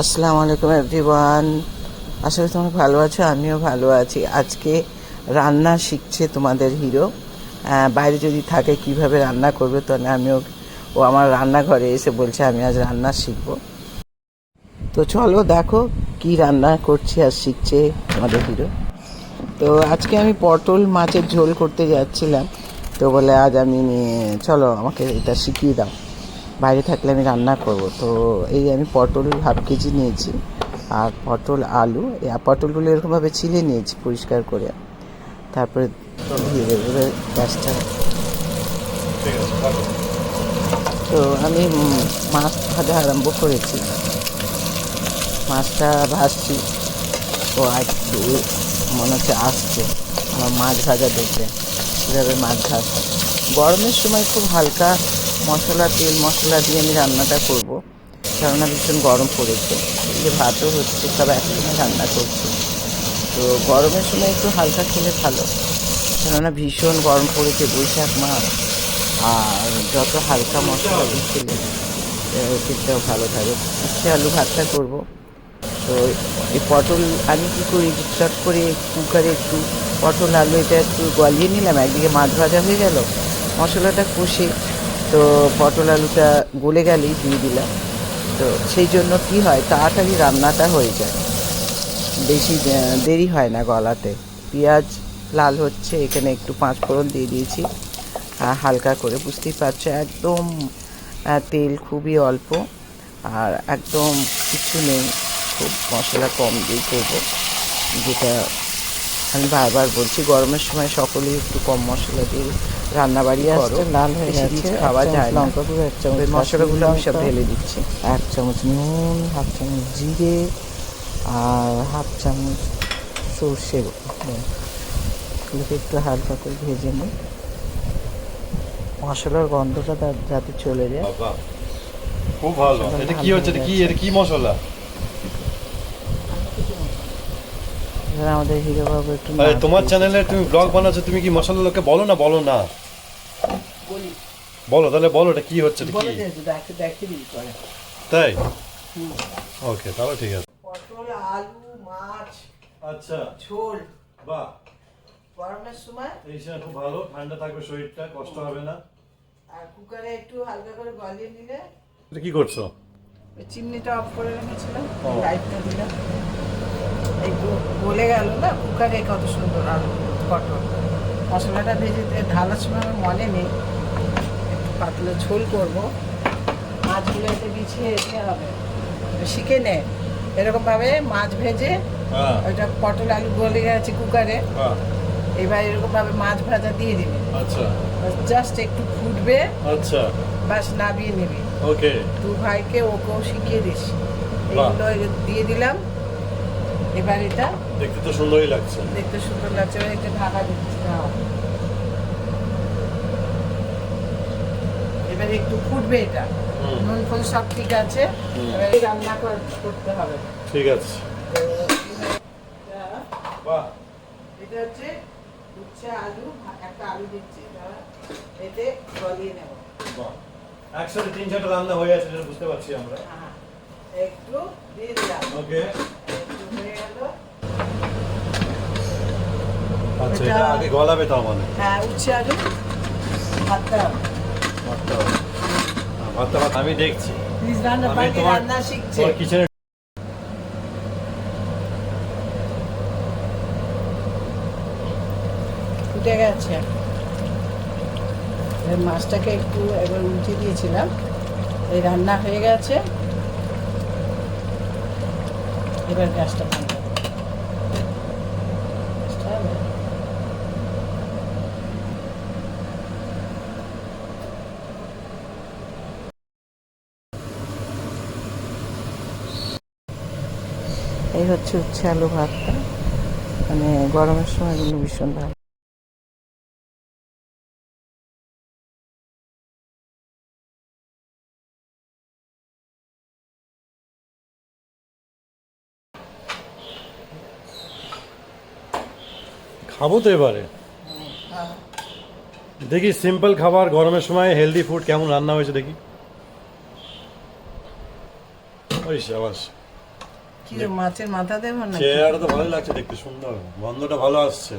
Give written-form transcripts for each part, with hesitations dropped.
আসসালামু আলাইকুম এভরিওয়ান। আসলে তোমরা ভালো আছো, আমিও ভালো আছি। আজকে রান্না শিখছে তোমাদের হিরো। বাইরে যদি থাকে কিভাবে রান্না করবে, তাহলে ও আমার রান্নাঘরে এসে বলছে আমি আজ রান্না শিখবো। তো চলো দেখো কি রান্না করছে আর শিখছে তোমাদের হিরো। তো আজকে আমি পটল মাছের ঝোল করতে যাচ্ছিলাম, তো বলে আজ চলো আমাকে এটা শিখিয়ে দাও, বাইরে থাকলে আমি রান্না করব। তো এই আমি পটল হাফ কেজি নিয়েছি, আর পটল আলু, পটলগুলো এরকমভাবে ছিলে নিয়েছি পরিষ্কার করে। তারপরে দিয়ে দেবো গ্যাসটা। তো আমি মাছ ভাজা আরম্ভ করেছি, মাছটা ভাজছি। তো আজ মনে হচ্ছে আসছে আমার মাছ ভাজা দেখবে কীভাবে মাছ ভাজছে। গরমের সময় খুব হালকা মশলা, তেল মশলা দিয়ে আমি রান্নাটা করব, কেননা ভীষণ গরম পড়েছে। এদিকে ভাতও হচ্ছে, সব একসঙ্গে রান্না করছি। তো গরমের সময় একটু হালকা খেলে ভালো, কেননা ভীষণ গরম পড়েছে, বৈশাখ মাস। আর যত হালকা মশলা দিয়ে খেলে খেতেও ভালো থাকে। উচ্ছে আলু ভাতটা করব। তো এই পটল আমি কী করি, চট করে কুকারে একটু পটল আলু এটা একটু গলিয়ে নিলাম, একদিকে মাছ ভাজা হয়ে গেল, মশলাটা কষে তো পটল আলুটা গলে গেলেই দিয়ে দিলাম। তো সেই জন্য কি হয়, তাড়াতাড়ি রান্নাটা হয়ে যায়, বেশি দেরি হয় না গলাতে। পেঁয়াজ লাল হচ্ছে, এখানে একটু পাঁচ ফোড়ন দিয়ে দিয়েছি হালকা করে, বুঝতেই পারছো একদম তেল খুবই অল্প, আর একদম কিছু নেই, খুব মশলা কম দিয়ে করবো। যেটা আমি বারবার বলছি, গরমের সময় সকলেই একটু কম মশলা দিয়ে রান্নাবাড়ি করো, লাল হয়ে গেছে, খাওয়া যায় না। লঙ্কা গুঁড়ো 1 চামচ, মশলাগুলো আমি সব ঢেলে দিচ্ছি। 1 চামচ নুন, 1/2 চামচ জিরে, আর 1/2 চামচ সর্ষে। এগুলোকে একটু হালকা করে ভেজে নিই, মশলার গন্ধটা যাতে চলে যায়। খুব ভালো। এটা কি হচ্ছে? এটা কি মশলা? আমাদের হিরো বাবু একটু তোমার চ্যানেলে তুমি ব্লগ বানাচ্ছো, তুমি কি মশলা লোকে বলো না? বলো না, বলো তাহলে, বলো এটা কি হচ্ছে? তাই? ওকে, তাহলে ঠিক আছে। পটল আলু মাছ আচ্ছা, ঝোল, বাহ, গরমের সময় এই সময় খুব ভালো, ঠান্ডা থাকবে শরীরটা, কষ্ট হবে না। আর কুকারে একটু হালকা করে গলিয়ে নিলে। এটা কি করছো? চিমনিটা অফ করে রেখেছিলাম, লাইটটা দিলাম, একটু গলে গেল না কুকারে, কত সুন্দর আলু পটল। মশলাটা ভেজে ঢালার সময় আমার মনে নেই, একটু পাতলা ঝোল করবো, মাছগুলো এতে বিছিয়ে দিতে হবে, শিখে নে এরকমভাবে মাছ ভেজে। ওইটা পটল আলু গলে গেছে কুকারে, এবার এরকমভাবে মাছ ভাজা দিয়ে দিবি। আচ্ছা, জাস্ট একটু ফুটবে, আচ্ছা, বাস নামিয়ে নিবি। ওকে, দু ভাইকে ওকেও শিখিয়ে দিস। এগুলো দিয়ে দিলাম। এবার এটা দেখতে তো সুন্দরই লাগছে, দেখতে সুন্দর লাগছে, এবার একটা ঢাকা দিচ্ছি। এবার একটু ফুটবে, এটা নুন ফুল সব ঠিক আছে, এবার রান্না করতে হবে। ঠিক আছে। বাহ, এটা হচ্ছে উচ্ছে আলু, একটা আলু দিচ্ছি, এতে গলিয়ে নেব। বাহ, একসাথে 3-4টা রান্না হয়ে আছে, যেটা বুঝতে পারছি আমরা। একটু দিয়ে দিলাম, ওকে, একটু হয়ে গেল। আচ্ছা, এটা আগে গলাবে তার মানে? হ্যাঁ, উচ্ছে আলু ভাতটা আমি দেখছি, রান্না শিখছে। কিচেনে ফুটে গেছে, মাছটাকে একটু একবার উল্টে দিয়েছিলাম, এই রান্না হয়ে গেছে। এবার গ্যাসটা বন্ধ। এই হচ্ছে উচ্ছে আলু ভাতটা, মানে গরমের সময় কিন্তু ভীষণ ভালো। খাবো তো এবারে, দেখি সিম্পল খাবার গরমের সময়, হেলদি ফুড কেমন রান্না হয়েছে দেখি। ওই শাবাশ, কি রে, মাছের মাথা দেবো না? চেহারাটা তো ভালোই লাগছে দেখতে, সুন্দর, গন্ধটা ভালো আসছে।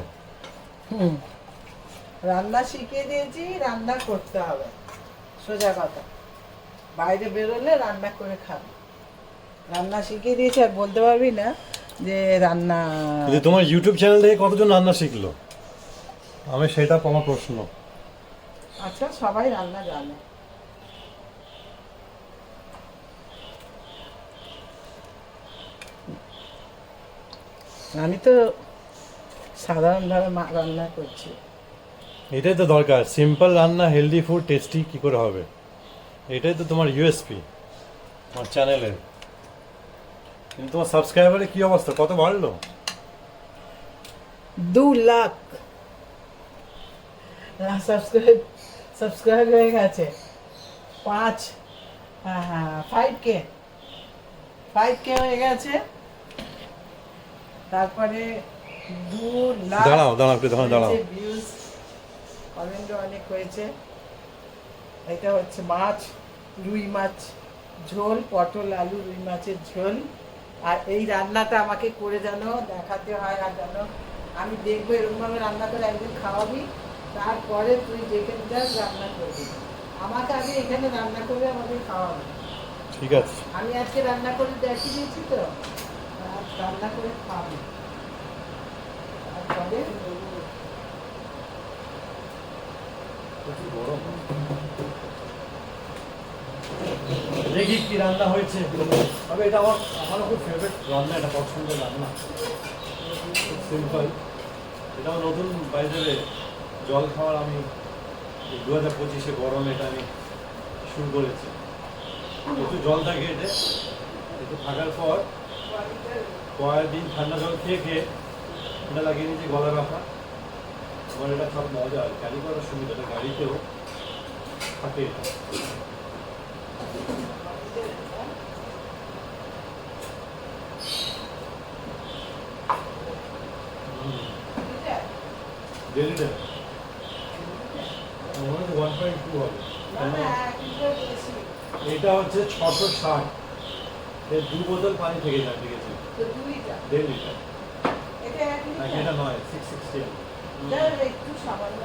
রান্না শিখিয়ে দিয়েছি, রান্না করতে হবে, সোজা কথা। বাইরে বেরোলে রান্না করে খাবে। রান্না শিখিয়ে দিয়েছি, আর বলতে পারবি না যে রান্না। কিন্তু তোমার ইউটিউব চ্যানেল থেকে কতজন রান্না শিখলো? আমি সেটা আমার প্রশ্ন। আচ্ছা, সবাই রান্না জানে। আমি তো সাধারণভাবে রান্না করছি। এটাই তো দরকার, সিম্পল রান্না, হেলদি ফুড, টেস্টি কি করে হবে? এটাই তো তোমার ইউএসপি আমার চ্যানেলের। কিন্তু তোমার সাবস্ক্রাইবারের কি অবস্থা, কত বাড়লো? 2 লাখ সাবস্ক্রাইব হয়ে গেছে। 5K হয়ে গেছে। তারপরে 2 লাখ দাঁড়াও একটু দাঁড়াও। ভিউজ, কমেন্টও অনেক হয়েছে। এটা হচ্ছে মাছ, রুই মাছ ঝোল, পটল আলু রুই মাছের ঝোল। আর এই রান্নাটা আমাকে করে যেন দেখাতে হয়, আর যেন আমি দেখবো এরকমভাবে রান্না করে একদিন খাওয়াবি, তারপরে তুই যেখানে যাস রান্না করবি। আমাকে আগে এখানে রান্না করে আমাকে খাওয়াবি। ঠিক আছে, আমি আজকে রান্না করে দেখিয়ে দিয়েছি তো, আজ রান্না করে খাওয়াবি। তারপরে দেখি কি রান্না হয়েছে। তবে এটা আমারও খুব ফেভারিট রান্না, এটা পছন্দের রান্না, খুব সিম্পল। এটা আমার নতুন বাইরে জল খাওয়ার, আমি 2025-এ গরমে এটা আমি শুরু করেছি। একটু জল থাকে এতে, একটু থাকার পর কয়েকদিন ঠান্ডা জল খেয়ে এটা লাগিয়ে নিয়েছি গলা রাখা। আমার এটা সব মজা, ক্যারি করার সুবিধা, এটা গাড়িতেও থাকে এটা। ডেলিটা মনে হচ্ছে 1.2 হবে। এটা হচ্ছে 660, এর 2 বোতল পানি থেকে যায়, ঠিক আছে? 1.5 লিটার। এটা নয়, 660। একটু সামান্য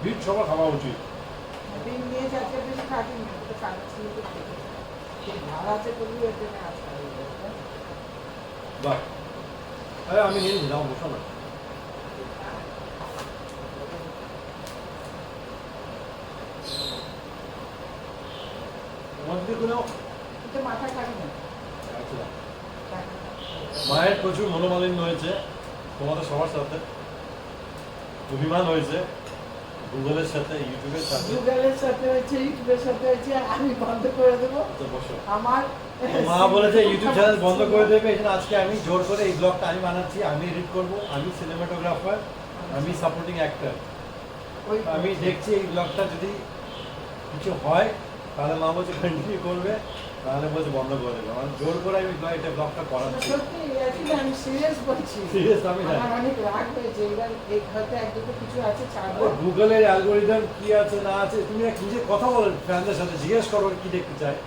বিট সবার খাওয়া উচিত। দিন নিয়ে যাচ্ছে বেশি খাটি না, তো কাগজ ছিল তো ঠিক ভালো আছে করবি এর জন্য আসতে হবে। বাহ, আরে আমি নিয়ে নিলাম, বসো না। আমাদের কোনো তো মাথা খাটি না। মায়ের প্রচুর মনোমালিন্য হয়েছে তোমাদের সবার সাথে, অভিমান হয়েছে গুগলের সাথে, ইউটিউবের সাথে। গুগলের সাথে হয়েছে, ইউটিউবের সাথে হয়েছে, আমি বন্ধ করে দেবো। তো বসো। আমার মা বলেছে ইউটিউব চ্যানেল বন্ধ করে দেবে, এই জন্য আজকে আমি জোর করে এই ব্লগটা আমি বানাচ্ছি, আমি এডিট করবো, আমি সিনেমাটোগ্রাফার, আমি সাপোর্টিং অ্যাক্টর। আমি দেখছি এই ব্লগটা যদি কিছু হয় তাহলে মা বলছে কন্টিনিউ করবে, তাহলে বলছে বন্ধ করে দেবে। আমার জোর করে আমি এটা ব্লগটা করাচ্ছি। সত্যি actually আমি সিরিয়াস বলছি। সিরিয়াস আমি জানি। আমার অনেক রাগ হয়েছে, এবার এই হয়তো এক দুটো কিছু আছে ছাড়বো। গুগলের অ্যালগোরিদম কি আছে না আছে, তুমি এক নিজে কথা বলো ফ্যানদের সাথে, জিজ্ঞেস করো কি দেখতে চায়।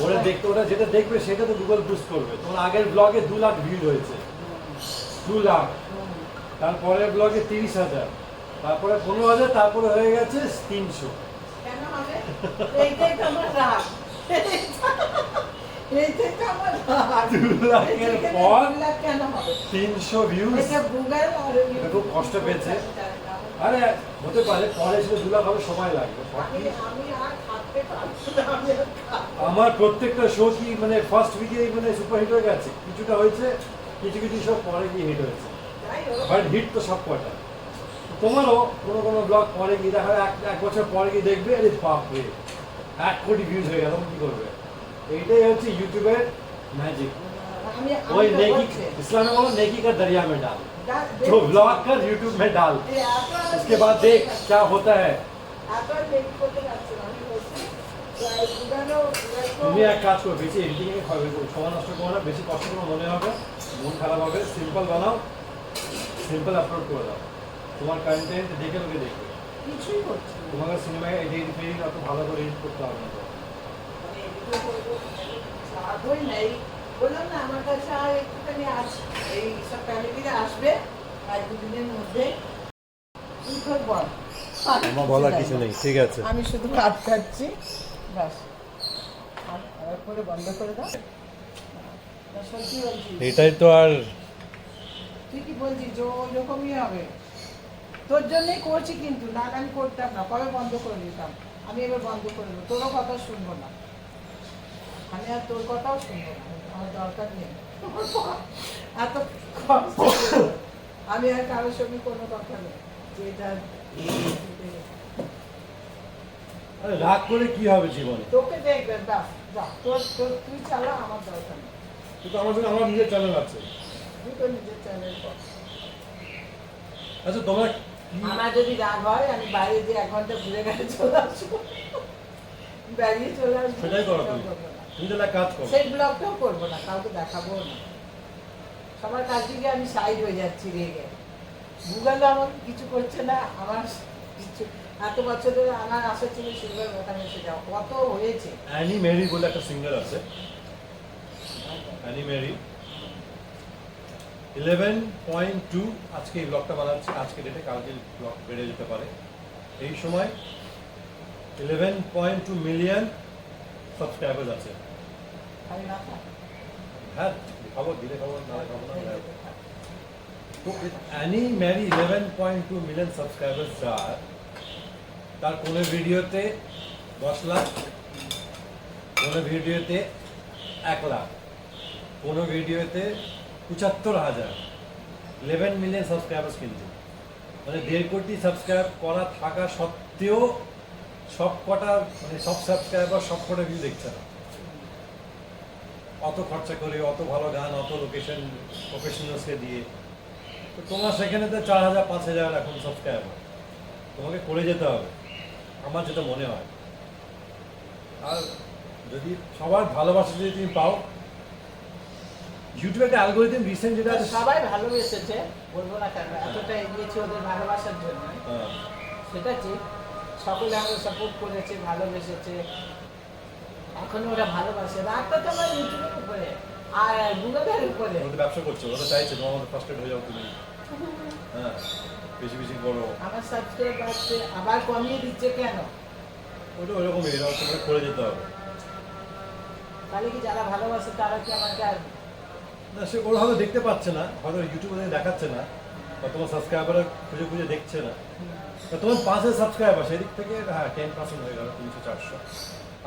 ওরা দেখতে, ওরা যেটা দেখবে সেটা তো গুগল বুস্ট করবে। তোমার আগের ব্লগে 2 লাখ ভিউ হয়েছে, 2 লাখ। তারপরের ব্লগে 30,000, তারপরে 15,000, তারপরে হয়ে গেছে 300। কেন হবে? এইটাই তো আমার রাগ। এইটাই তো আমার রাগ। 2 লাখের পর 2 লাখ কেন হবে? 300 ভিউজ। এটা গুগল আর এটা খুব কষ্ট পেয়েছে। আরে হতে পারে, পরে এসে 2 লাখ হবে, সময় লাগবে। আমি আর থাকতে পারছি না, আমি আর খাবো। আমার প্রত্যেকটা শো কি মানে ফার্স্ট উইকে মানে সুপার হিট হয়ে গেছে, কিছুটা হয়েছে, কিছু কিছু সব পরে গিয়ে হিট হয়েছে, যাই হোক, বাট হিট তো সব কটা। তোমারও কোনো কোনো ব্লগ পরে গিয়ে দেখা যায় এক বছর পরে গিয়ে দেখবে, আরে বাপরে 1 কোটি ভিউজ হয়ে গেল, কি করবে? এইটাই হচ্ছে ইউটিউবের ম্যাজিক। ওই তো नेकी, বলছি। इस्लाम में बोलो नेकी का दरिया में डाल, দেখছি। जो ब्लॉग कर यूट्यूब में डाल, এই এত उसके बाद देख क्या होता है। এত লেট করতে পারছি না, আমি বলছি যে গুগলও তুমি এক কাজ করো, বেশি এডিটিং এ সময় নষ্ট করো না, বেশি কষ্ট করে মনে হবে, মন খারাপ হবে, সিম্পল বানাও, সিম্পল আপলোড করে দাও, তোমার কন্টেন্ট দেখে লোকে দেখবে। কিছুই করছি না। তোমাকে সিনেমায় এডিট ফেডিট অত ভালো করে এডিট করতে হবে না তো। মানে এদিকেও করবো, সাধই নাই। বললাম না আমার কাছে আর একটুখানি এই সব ফ্যামিলিরা আসবে আর দুদিনের মধ্যে তুই তোর বল। আর আমার বলার জানি কিছু না। নেই, ঠিক আছে। আমি শুধু ভাত খাচ্ছি ব্যাস। আর করে বন্ধ করে দাও। না, সত্যি বলছি, এটাই তো আর তুই কি বলছিস যে ওইরকমই হবে? তোর জন্যই করছি, কিন্তু না আমি করতাম না, কবে বন্ধ করে দিতাম। আমি এবার বন্ধ করে দেবো, তোরও কথা শুনবো না, আমি আর তোর কথাও শুনবো না, আমার দরকার নেই। এত কষ্ট করে আমি আর কারোর সঙ্গে কোনো কথা নেই যে এটা আরে রাগ করে কি হবে জীবনে? তোকে দেখবেন ব্যাস, যা তোর তোর তুই চালা, আমার দরকার নেই। কিন্তু আমার জন্য আমার নিজের চ্যানেল আছে। তুই তোর নিজের চ্যানেল কর। আচ্ছা তোমরা কি আমার যদি রাগ হয় আমি বাইরে দিয়ে 1 ঘন্টা ঘুরে গেলে চলে আসবো, বেরিয়ে চলে আসবো। সেটাই করো তুমি। করবো না। তুমি তাহলে এক কাজ করো, সেই ব্লগটাও করবো না, কাউকে দেখাবো না। সবার কাছ থেকে আমি সাইড হয়ে যাচ্ছি রেগে। গুগলও আমাকে কিছু করছে না, আমার কিছু এত বছর ধরে আমার আশা ছিল সিলভার বাটন এসে যাও, কত হয়েছে। অ্যানি মেরি বলে একটা সিঙ্গার আছে, অ্যানি মেরি 11.2, আজকে এই ব্লগটা বানাচ্ছি, আজকে ডেটে, কালকে ব্লগ বেড়ে যেতে পারে। এই সময় 11.2 মিলিয়ন সাবস্ক্রাইবার আছে। আমি না থাক। হ্যাঁ, খবর দিলে খবর, নালে খবর না। তো অ্যানি ম্যারি 11.2 মিলিয়ন সাবস্ক্রাইবার যার, তার কোনো ভিডিওতে 10 লাখ, কোনো ভিডিওতে 1 লাখ, কোনো ভিডিওতে 75,000, 11 মিলিয়ন সাবস্ক্রাইবার্স কিন্তু, মানে 1.5 কোটি সাবস্ক্রাইব করা থাকা সত্ত্বেও সব কটা, মানে সব সাবস্ক্রাইবার সব কটা ভিউ দেখছে না। অত খরচা করে, অত ভালো গান, অত লোকেশন প্রফেশনালসকে দিয়ে, তো তোমার সেখানে তো 4,000 5,000 এখন সাবস্ক্রাইবার, তোমাকে করে যেতে হবে, আমার যেটা মনে হয়। আর যদি সবার ভালোবাসা যদি তুমি পাও, ইউটিউবে একটা অ্যালগোরিদম রিসেন্ট যেটা আছে, সবাই ভালোবেসেছে, বলবো না কেন, এতটা এগিয়েছে ওদের ভালোবাসার জন্য, হ্যাঁ, সেটা ঠিক। সকলে আমাকে সাপোর্ট করেছে, ভালোবেসেছে, এখনো ওরা ভালোবাসে। রাগটা তো আমার ইউটিউবের উপরে আর গুগলের উপরে। ওরা তো ব্যবসা করছে, ওরা তো চাইছে তোমার মধ্যে ফার্স্টেড হয়ে যাও তুমি, হ্যাঁ, বেশি বেশি করো। আমার সাবস্ক্রাইব বাড়ছে, আবার কমিয়ে দিচ্ছে কেন? ওটা ওইরকমই, এরা তোমাকে করে যেতে হবে। তাহলে কি যারা ভালোবাসে তারা কি আমাকে আর না, সে ওরা হয়তো দেখতে পাচ্ছে না, হয়তো ইউটিউবে দেখাচ্ছে না, বা তোমার সাবস্ক্রাইবার খুঁজে খুঁজে দেখছে না। তা তোমার 5,000 সাবস্ক্রাইবার, সেদিক থেকে হ্যাঁ 10% হয়ে গেল, 300 400,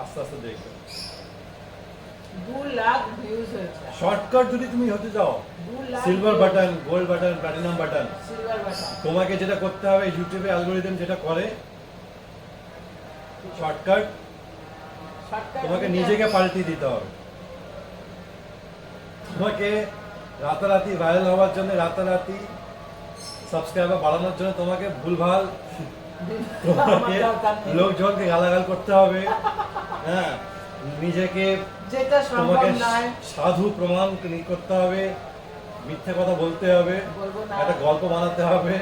আস্তে আস্তে দেখবে। 2 লাখ ভিউজ হয়েছে। শর্টকাট যদি তুমি হতে যাও, 2 lakh silver button, gold button, platinum button, silver button. তোমাকে যেটা করতে হবে, ইউটিউবে অ্যালগোরিদম যেটা করে, শর্টকাট, তোমাকে নিজেকে পাল্টিয়ে দিতে হবে। তোমাকে রাতারাতি ভাইরাল হওয়ার জন্য, রাতারাতি সাবস্ক্রাইবার বাড়ানোর জন্য তোমাকে ভুলভাল, তোমাকে লোকজনকে গালাগাল করতে হবে, হ্যাঁ, নিজেকে যেটা সম্ভব তোমাকে নয়, সাধু প্রমাণ করতে হবে, মিথ্যে কথা বলতে হবে, বলবো না। একটা গল্প বানাতে হবে,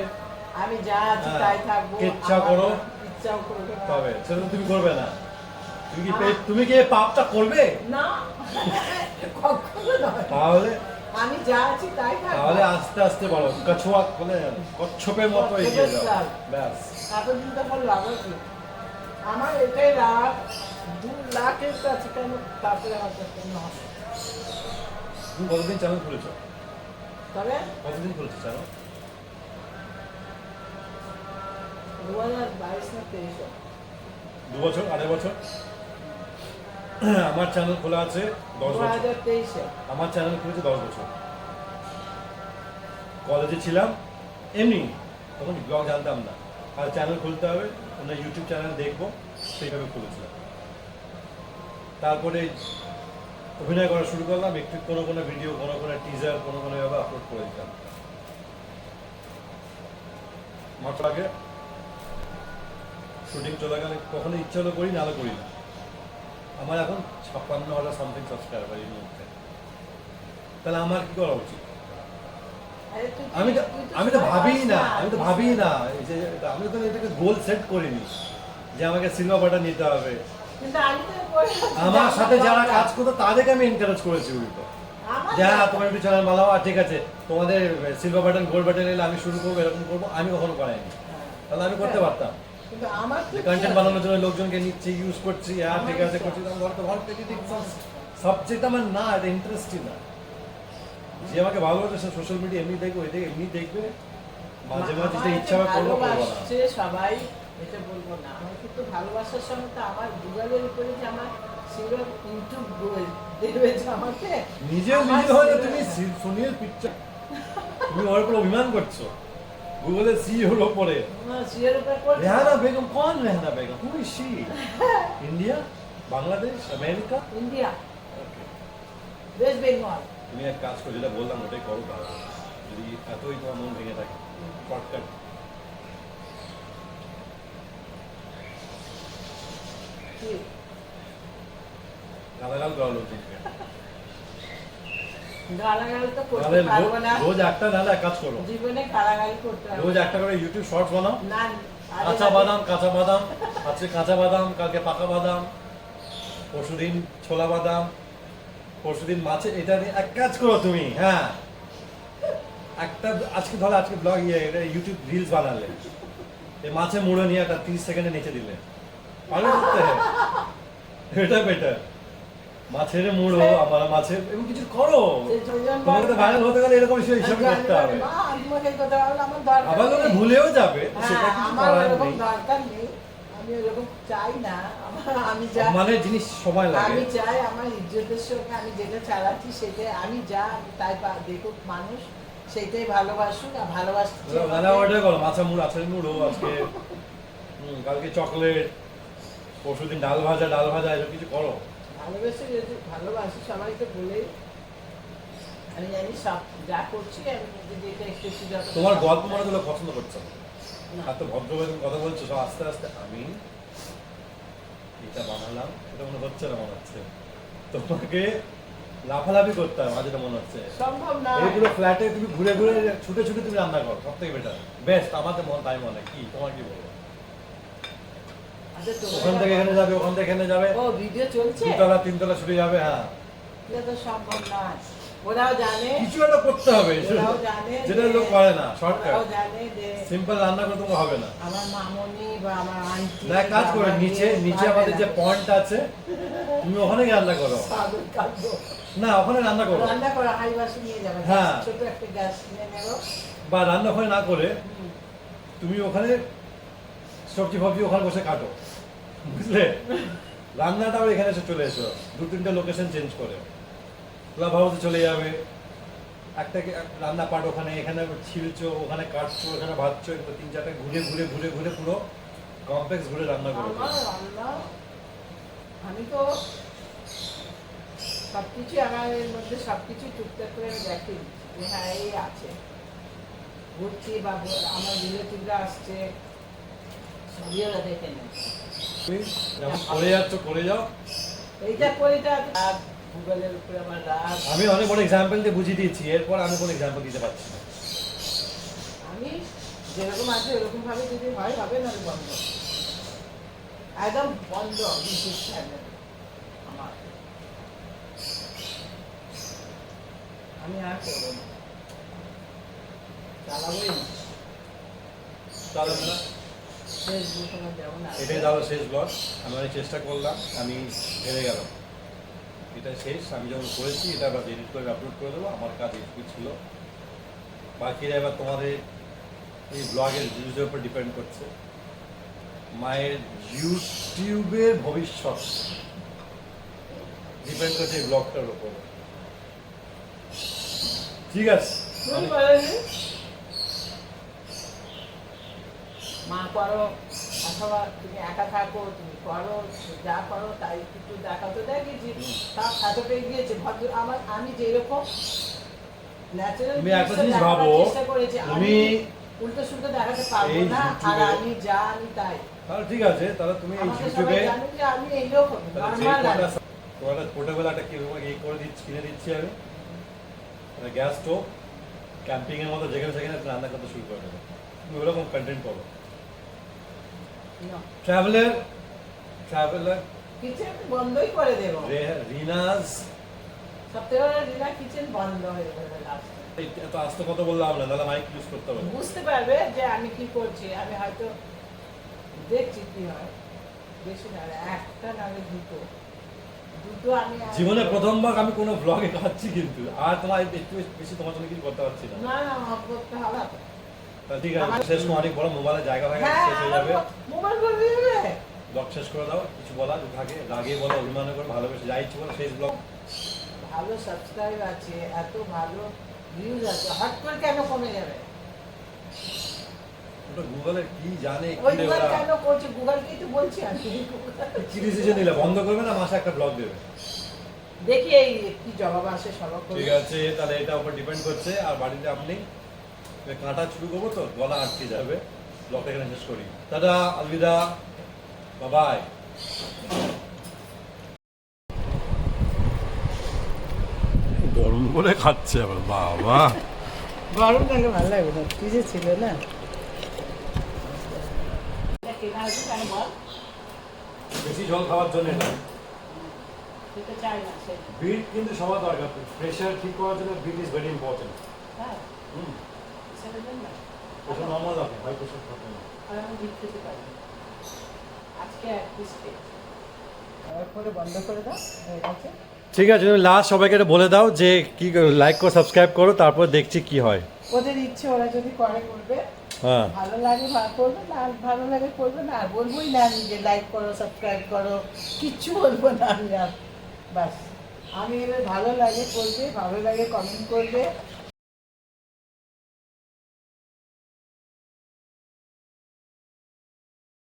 আমি যা আছি হ্যাঁ, তাই থাকবো। ইচ্ছা আমার করো, ইচ্ছাও করবো না। তবে সেটা তো তুমি করবে না। তুমি কি এই পাপটা করবে? না, কখনো নয়। তাহলে আমি যা আছি তাই থাকবো। তাহলে আস্তে আস্তে বলো, কছুয়া মানে কচ্ছপের মতো এগিয়ে যাও, ব্যাস। এতদিন তো বললো আমার কি, আমার এটাই রাগ। 2 লাখের কাছে কেন, তারপরে আমার কাছে নষ্ট। তুমি কতদিন চ্যানেল খুলেছো? তবে কতদিন খুলেছো চ্যানেল? 2022 না 23 2 বছর, 2.5 বছর। আমার চ্যানেল খোলা আছে 10 বছর। 2023 আমার চ্যানেল খুলেছে 10 বছর। কলেজে ছিলাম, এমনি তখন ব্লগ জানতাম না, আর চ্যানেল খুলতে হবে, অন্য ইউটিউব চ্যানেল দেখবো, সেইভাবে খুলেছিলাম। তারপরে অভিনয় করা শুরু করলাম, একটু কোনো কোনো ভিডিও, কোনো কোনো টিজার, কোনো কোনো ভাবে আপলোড করে দিতাম। মাত্র আগে শুটিং চলাকালে কখনো ইচ্ছা হলো করি, নাহলে করি না। আমার এখন 56,000 সামথিং সাবস্ক্রাইবার এই মুহূর্তে। তাহলে আমার কি করা উচিত? আরে তুই আমি তো তুই আমি তো সবাই ভাবি পাস না, আমি তো ভাবি না এই যে আমি তো এটাকে গোল সেট করিনি যে আমাকে সিলভার বাটন নিতে হবে। কিন্তু আমি তো করে আছি, আমার যে সাথে যারা দরকার। কাজ করতো তাদেরকে আমি এনকারেজ করেছি উল্টো, আমার যে হ্যাঁ দরকার। তোমার একটু চ্যানেল বানাও, আর ঠিক আছে তোমাদের সিলভার বাটন গোল্ড বাটন এলে আমি শুরু করবো, এরকম করবো। আমি কখনো করাইনি, হ্যাঁ। তাহলে আমি করতে পারতাম। কিন্তু আমার যে খুব কন্টেন্ট ইচ্ছে বানানোর জন্য লোকজনকে নিচ্ছি, ইউজ করছি, হ্যাঁ ঠিক আছে করছি, আমি ঘর থেকে সাবজেক্ট আমার না, এটা ইন্টারেস্টই না। যে আমাকে ভালোবাসে সে সোশ্যাল মিডিয়া এমনি দেখবে, এটা এমনি দেখবে, মাঝে মাঝে যেটা ইচ্ছা হবে করবো, করবো না। ভালোবাসছে সবাই, এটা বলবো না। আমার কিন্তু ভালোবাসার সঙ্গে তো আমার গুগলের উপরে যে আমার সিরিয়াল ইউটিউব দেবে যে আমাকে নিজেও আমার নিজে হয় না, serial- তুমি সুনীল পিকচার, তুমি ওর উপর অভিমান করছো, গুগলের সিইওর উপরে। সিরিয়াল উপরে করছে। রেহানা বেগম, কোন Rehana Begum? Who is she? India, Bangladesh, America? India, Okay. West Bengal. তুমি এক কাজ করো, যেটা বললাম ওটাই করো। তাহলে যদি এতই তোমার মন ভেঙে থাকে, শর্টকাট কি? গালাগাল করো লোকজনকে। গালাগালি তো করতে তাহলে পারবো না। রোজ একটা নাহলে এক কাজ করো, জীবনে গালাগালি করতে পারবো রোজ একটা করে ইউটিউব শর্টস বানাও। না। আগে কাঁচা বাদাম, কাঁচা বাদাম, আজকে কাঁচা বাদাম, কালকে পাকা বাদাম, পরশুদিন ছোলা বাদাম, পরশুদিন মাছে, এটা নিয়ে এক কাজ করো তুমি। হ্যাঁ, একটা আজকে ধরো আজকে ব্লগ ইউটিউব রিলস বানালে, এই মাছে মুড়ো নিয়ে একটা 30 সেকেন্ডে নিচে দিলে, পারবে করতে? এটা বেটার। মাছের মুড়ো, আমার মাছের, এবং কিছু করো। সেই জন্য তোমাকে তো ভাইরাল হতে গেলে এরকম হিসেবে করতে হবে। মা, আমি তোমাকে এই কথা বললাম, আমার দরকার আবার লোকে নেই। ভুলেও যাবে, হ্যাঁ, সেটা কিছু আমার করার ওরকম নেই। দরকার নেই। আমি ওরকম চাই না। আমি যা মানে জিনিস সময় লাগে। আমি চাই আমার ইজ্জতের সঙ্গে আমি যেটা চালাচ্ছি সেটাই আমি যা তাই দেখুক মানুষ, সেটাই ভালোবাসুক। আর ভালোবাসছে রান্না অর্ডার করো, মাছের মুড়ো আজকে, কালকে চকলেট, পরশুদিন ডাল ভাজা, এসব কিছু করো। ভালোবেসে যদি ভালোবাসি সবাই তো বলেই, আমি জানি সব যা করছি আমি যদি এটা একটু একটু যত তোমার গল্প মনে করলে পছন্দ করছো না। না। এত ভদ্রভাবে তুমি কথা বলছো, সব আস্তে আস্তে আমি এটা বানালাম, এটা মনে হচ্ছে না, মনে হচ্ছে তোমাকে লাফালাফি করতে হবে, যেটা মনে হচ্ছে। সম্ভব না। এই পুরো ফ্ল্যাটে তুমি ঘুরে ঘুরে ছুটে ছুটে তুমি রান্না করো, সব থেকে বেটার, বেস্ট। আমাকে তাই মনে হয়। কি তোমার কি বলবো? আচ্ছা, তোমরা ওখান থেকে এখানে যাবে, ওখান থেকে এখানে যাবে, ও ভিডিও চলছে, 2 তলা 3 তলা ছুটে যাবে। হ্যাঁ, এটা তো সম্ভব নয়। ওরাও জানে, কিছু একটা করতে হবে, ওরাও জানে যেটা যে- লোক করে না। শর্টকাট ওরাও জানে যে সিম্পল রান্না করে তোমার হবে না। আমার মামনি বা আমার আন্টি না, এক কাজ করে বা নিচে আমার নিচে মেয়ে আমাদের যে পারবে পয়েন্ট আছে, তুমি ওখানে গিয়ে রান্না করো। না। পাগল কাঁদবো। না, ওখানে রান্না করো, রান্না করা হাই বাসে নিয়ে যাবে, হ্যাঁ। ছোট একটা গ্যাস কিনে নেবো। বা রান্না ওখানে না করে তুমি ওখানে সবজি ফবজি ওখানে বসে কাটো, বুঝলে? রান্নাটা আবার এখানে এসে চলে এসো, 2-3টে লোকেশন চেঞ্জ করে ক্লাব হাউসে চলে যাবে। রান্না পাট ওখানে, এখানে ছিলছো, ওখানে কাটছো, ওখানে ভাজছো, 3-4টা ঘুরে ঘুরে ঘুরে ঘুরে পুরো কমপ্লেক্স ঘুরে রান্না করো। আমার রান্না আমি তো সবকিছু আমার এর মধ্যে সবকিছু টুকটাক করে আমি দেখি যে হ্যাঁ এই আছে, ঘুরছি বা আমার রিলেটিভরা আসছে, সবই ওরা দেখে নেয়। তুমি যেমন করে যাচ্ছ করে যাও। এইটা করে আর গুগলের উপরে আমার রাগ। আমি অনেক বড় এক্সাম্পল দিয়ে বুঝিয়ে দিয়েছি, এরপর আমি কোনো এক্সাম্পল দিতে পারছি না। আমি যেরকম আছে ওরকম ভাবে যদি হয় হবে, না বন্ধ, একদম বন্ধ ইউটিউব চ্যানেল আমার। আমি আর করবো না, চালাবোই না। তাহলে না, ফেসবুক আমার যেমন আছে। এটাই তাহলে শেষ ব্লগ। আমি অনেক চেষ্টা করলাম, আমি হেরে গেলাম। এটা শেষ, আমি যখন করেছি এটা আবার এডিট করে আপলোড করে দেবো, আমার কাজ একটু ছিল। বাকিরা এবার তোমাদের এই ব্লগের ভিউজের উপর ডিপেন্ড করছে। মায়ের ইউটিউবের ভবিষ্যৎ ডিপেন্ড করছে এই ব্লগটার উপর। ঠিক আছে, তুমি বলোনি? মা করো অথবা তুমি একা থাকো, তুমি করো, যা করো তাই একটু দেখাতে দেখেছি। তা এত পেয়ে গিয়েছে ভদ্র আমার, আমি যেরকম ন্যাচারাল তুমি একটা জিনিস ভাবো, চেষ্টা করেছি, আমি তুমি উল্টো সুল্টো দেখাতে পারবো এই না। আর ইউটিউবে- আমি যা আমি তাই, তাহলে ঠিক আছে, তাহলে তুমি এই আমাকে ইউটিউবে সবাই জানে যে আমি এইরকম নর্মাল। তোমার পোর্টেবল একটা কিনে দিচ্ছি, কিনে দিচ্ছি আমি, গ্যাস স্টোভ, ক্যাম্পিংয়ের মতো যেখানে সেখানে রান্না করতে শুরু করে দেবে তুমি ওরকম কন্টেন্ট করো ট্রাভেলার কিচেন বন্ধই করে দেবো রিনাজ সবথেকে বড় রিনা কিচেন বন্ধ হয়ে যাবে লাস্ট এত আস্তে কথা বললাম না তাহলে মাইক ইউজ করতে হবে বুঝতে পারবে যে আমি কি করছি আমি হয়তো দেখছি কি হয় বেশি না একটা নাহলে দুটো দুটো আমি জীবনে প্রথমবার আমি কোনো ব্লগে খাচ্ছি কিন্তু আর তোমার একটু বেশি তোমার জন্য কিছু করতে পারছি না না না আমার করতে হবে না। তা ঠিক আছে শেষ করে অনেক বড় মোবাইলের জায়গা থাকে হ্যাঁ শেষ হয়ে যাবে মোবাইল করে দিবে ব্লগ শেষ করে দাও কিছু বলা থাকে রাগে বলো অভিমান করে ভালোবেসে যাই ইচ্ছে বলো শেষ ব্লগ ভালো সাবস্ক্রাইব আছে এত ভালো ভিউজ আছে হট করে কেন কমে যাবে ওটা গুগলে কি জানে ওই কি গুগল ওরা কেন করছে গুগলকেই তো বলছি আমি কি ডিসিশন নিলে বন্ধ করবে না মাসে একটা ব্লগ দেবে দেখি এই কি জবাব আসে সবার করে ঠিক আছে তাহলে এটা উপর ডিপেন্ড করছে আর বাড়িতে আপনি কাঁটা শুরু করবো তো গলা আটকে যাবে ব্লগটা এখানে শেষ করি টাটা আলবিদা বাই গরম করে খাচ্ছে আবার বাবা গরম লাগে ভালো লাগবে না ফ্রিজে ছিল না কেনা হয়েছে কেন বল বেশি জল খাওয়ার জন্য না তুই তো চাই না সে বিট কিন্তু সবার দরকার প্রেশার ঠিক করার জন্য বিট ইজ ভেরি ইম্পর্টেন্ট হ্যাঁ সেটা দেন না এটা নর্মাল আপনি হাই প্রেশার থাকে না আর আমি বিট খেতে পারি না। আজকে এক পিস খেয়েছি তারপরে বন্ধ করে দাও হয়ে গেছে ঠিক আছে তুমি লাস্ট সবাইকে এটা বলে দাও যে কি লাইক করো সাবস্ক্রাইব করো তারপর দেখছি কি হয় ওদের ইচ্ছে ওরা যদি করে করবে হ্যাঁ ভালো লাগে করবে না আর ভালো লাগে করবে না আর বলবোই না আমি যে লাইক করো সাবস্ক্রাইব করো কিচ্ছু বলবো না আমি আর ব্যাস আমি এবার ভালো লাগে করবে ভালো লাগে কমেন্ট করবে